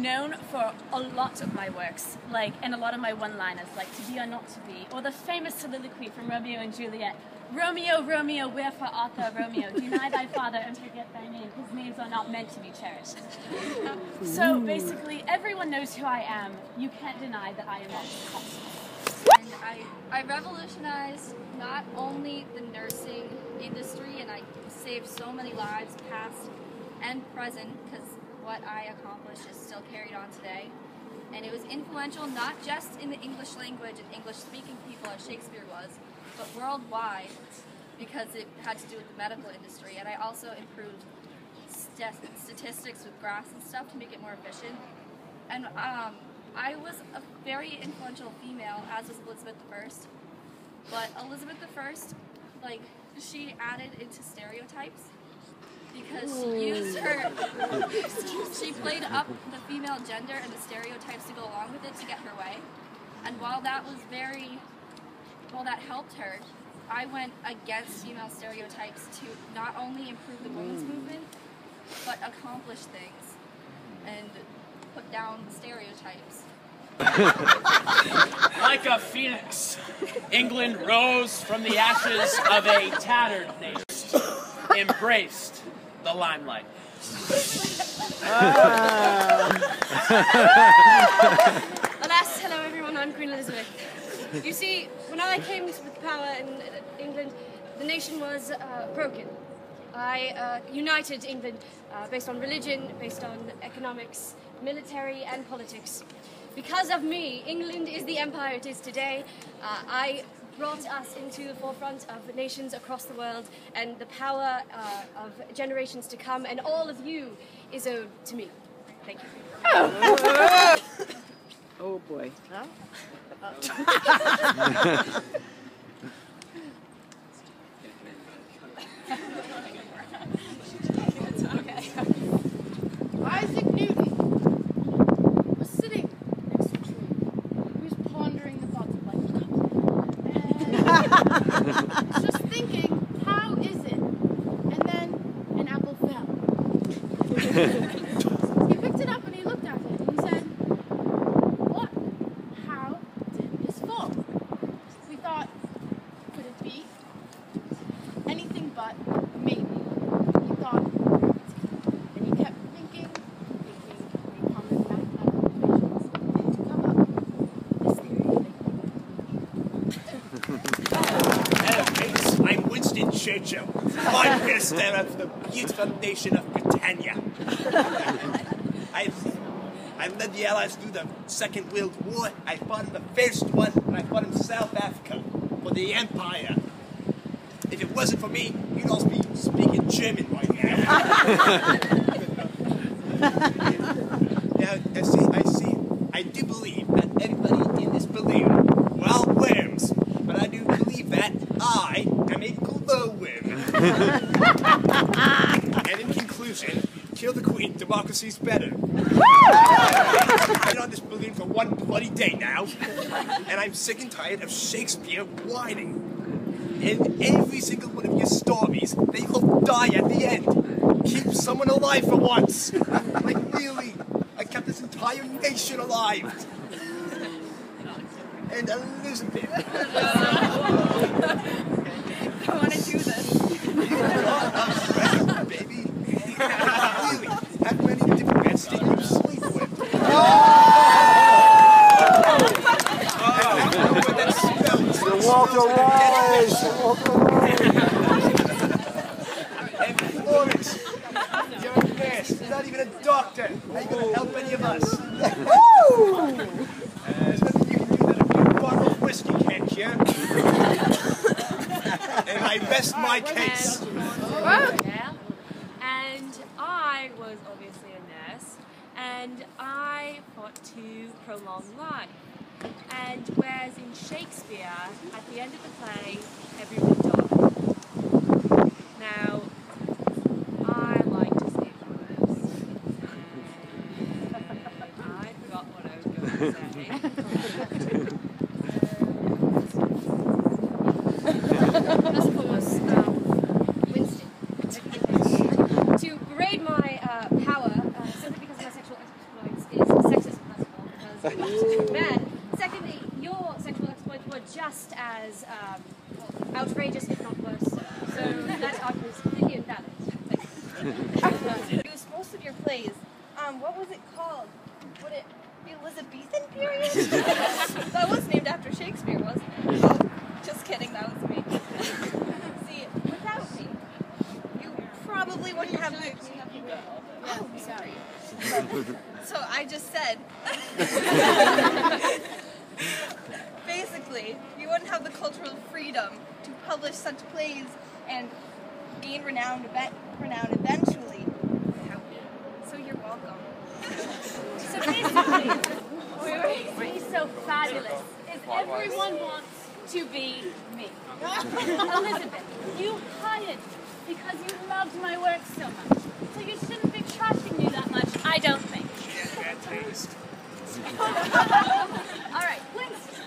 known for a lot of my works, and a lot of my one-liners, like "to be or not to be," or the famous soliloquy from Romeo and Juliet, "Romeo, Romeo, wherefore art thou Romeo? Deny thy father and forget thy name. His names are not meant to be cherished." So basically, everyone knows who I am. You can't deny that I am also possible. And I revolutionized not only the nursing industry, and I saved so many lives, past and present, because what I accomplished is still carried on today. And it was influential not just in the English language and English-speaking people as Shakespeare was, but worldwide, because it had to do with the medical industry. And I also improved statistics with graphs and stuff to make it more efficient. And I was a very influential female, as was Elizabeth I. But Elizabeth I, she added into stereotypes because she used her, she played up the female gender and the stereotypes to go along with it to get her way. And while that helped her, I went against female stereotypes to not only improve the women's movement, but accomplish things and put down stereotypes. Like a phoenix, England rose from the ashes of a tattered nation, embraced the limelight. Alas, hello everyone, I'm Queen Elizabeth. You see, when I came to power in England, the nation was broken. I united England based on religion, based on economics, military and politics. Because of me, England is the empire it is today. I brought us into the forefront of nations across the world, and the power of generations to come, and all of you is owed to me. Thank you. Oh boy. Huh? Isaac Newton was sitting next to a tree. He was pondering the thoughts of life and just thinking, how is it? And then an apple fell. He picked it up and he looked at it and he said, "What? How did this fall?" We thought, could it be anything but maybe? He thought, and he kept thinking, he pondered mathematical equations to come up with this theory. I'm Winston Churchill, Prime Minister of the beautiful nation of Britannia. I led the Allies through the Second World War. I fought in the first one, and I fought in South Africa for the Empire. If it wasn't for me, you'd all be speaking German right now. Now, I do believe that everybody in this balloon were all worms, but I do believe that I am a glowworm. And in conclusion, kill the Queen, democracy's better. I've been on this balloon for one bloody day now, and I'm sick and tired of Shakespeare whining. In every single one of your stories, they all die at the end. Keep someone alive for once. Like really, I kept this entire nation alive. And Elizabeth. I want to do this. Baby. Really, how many diplomats did you sleep with? Walter Rise! And Florence, you're a nurse, you're not even a doctor. How are you going to help any of us? There's nothing you can do that a big bottle of whiskey can't cure. And I rest my case. Yeah. And I was obviously a nurse, and I fought to prolong life. And whereas in Shakespeare, at the end of the play, everyone died. Now, I like to say words. And I forgot what I was going to say. First and foremost, Winston. To parade my power, simply because of my sexual exploits, is just as outrageous, if not worse. So that argument is completely invalid. It was most of your plays. What was it called? Would it be Elizabethan period? That was named after Shakespeare, wasn't it? Oh, just kidding, that was me. See, without me, you probably wouldn't have the... Oh, sorry. So I just said... Basically, you wouldn't have the cultural freedom to publish such plays and gain renown eventually. So you're welcome. So basically, what makes me so fabulous is everyone wants to be me. Elizabeth, you hired because you loved my work so much. So you shouldn't be trashing me that much, I don't think. Bad taste. Alright, Winston.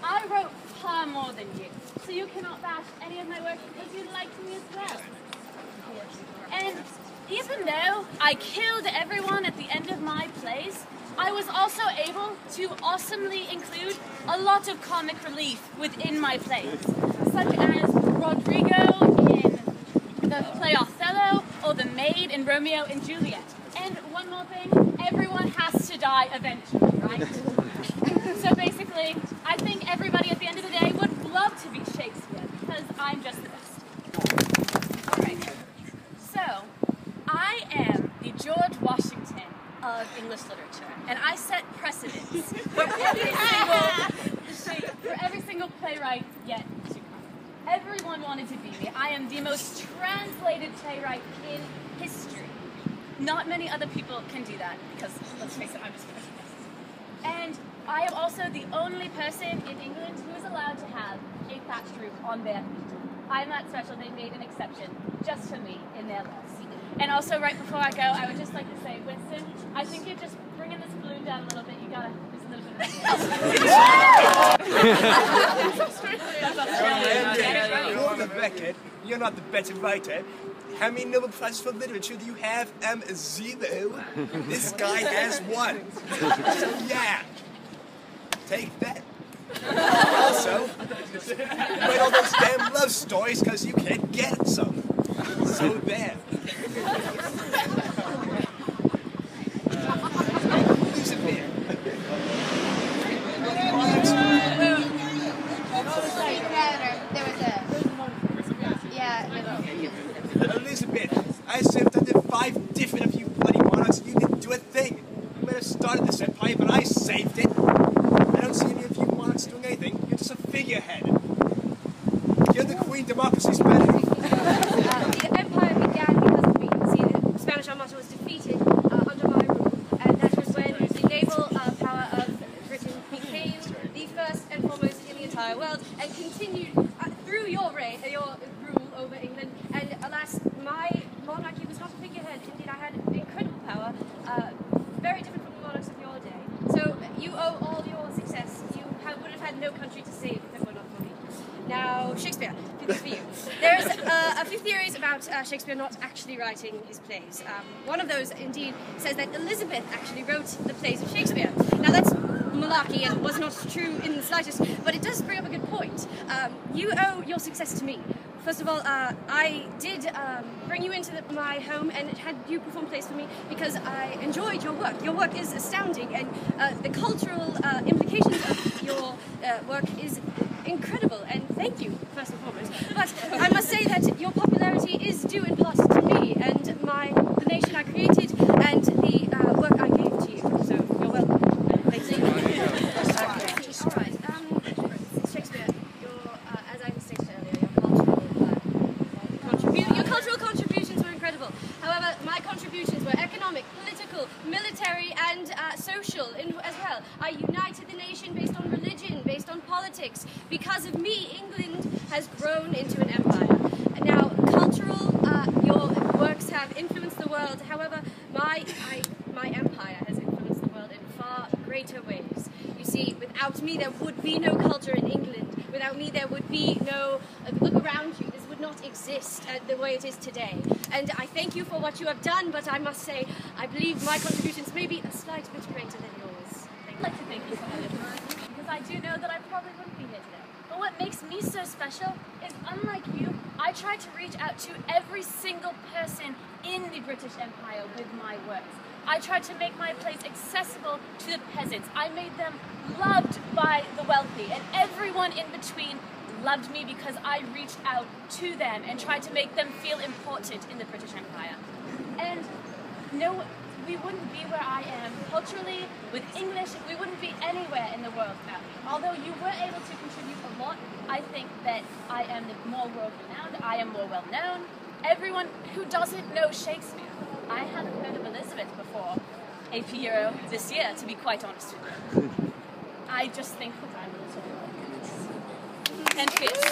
I wrote far more than you, so you cannot bash any of my work because you liked me as well. And even though I killed everyone at the end of my plays, I was also able to awesomely include a lot of comic relief within my plays, such as Rodrigo in the play Othello or the maid in Romeo and Juliet. And one more thing, everyone has to die eventually, right? So basically, I think everybody at the end of the day would love to be Shakespeare because I'm just the best. Alright, so I am the George Washington of English literature, and I set precedents for every single playwright yet to come. Everyone wanted to be me. I am the most translated playwright in history. Not many other people can do that because, let's face it, I'm just precious. And I am also the only person in England who is allowed to have a thatched roof on their feet. I'm that special. They made an exception just for me in their laws. And also, right before I go, I would just like to say, Winston, I think you're just bringing this balloon down a little bit. You gotta, there's a little bit of You're the Beckett. You're not the better writer. How many Nobel Prizes for literature do you have? Zero. This guy has one. So yeah, take that. Also, write all those damn love stories because you can't get some. So there. Lose a bit. Elizabeth, I served under 5 different of you bloody monarchs and you didn't do a thing. You might have started this empire, but I saved it. I don't see any of you monarchs doing anything. You're just a figurehead. You're the queen, democracy's better. The empire began because of me. See, the Spanish Armada was defeated under my rule, and that was when the naval power of Britain became the first and foremost in the entire world, and continued through your reign, your rule over England. And alas, my monarchy was not a figurehead. Indeed, I had incredible power, very different from the monarchs of your day. So you owe all your success. You would have had no country to save if it were not for me. Now, Shakespeare, this is for you. There's a few theories about Shakespeare not actually writing his plays. One of those, indeed, says that Elizabeth actually wrote the plays of Shakespeare. Now, that's malarkey and was not true in the slightest, but it does bring up a good point. You owe your success to me. First of all, I did bring you into my home and had you perform plays for me because I enjoyed your work. Your work is astounding, and the cultural implications of your work is incredible, and thank you, first and foremost. But I must say that your popularity is due in part to me and the nation I created and the work I gave to you. So you're welcome. Thank you. All right. Shakespeare, as I stated earlier, your cultural contributions were incredible. However, my contributions were economic, political, military, and social as well. I united the nation based on religion, based on politics. Because of me, England has grown into an empire. And now, your works have influenced the world. However, my empire has influenced the world in far greater ways. You see, without me, there would be no culture in England. Without me, there would be no... look around you. This would not exist the way it is today. And I thank you for what you have done, but I must say, I believe my contributions may be a slight bit greater than yours. I'd like to thank you for all your work, because I do know that I probably wouldn't be here today. But what makes me so special is, unlike you, I try to reach out to every single person in the British Empire with my works. I tried to make my plays accessible to the peasants. I made them loved by the wealthy, and everyone in between loved me because I reached out to them and tried to make them feel important in the British Empire. And no, we wouldn't be where I am culturally, with English, we wouldn't be anywhere in the world without me. Although you were able to contribute a lot, I think that I am more world-renowned, I am more well-known. Everyone who doesn't know Shakespeare, I haven't heard of Elizabeth before AP Euro this year, to be quite honest with you. I just think that I'm a little like and fit.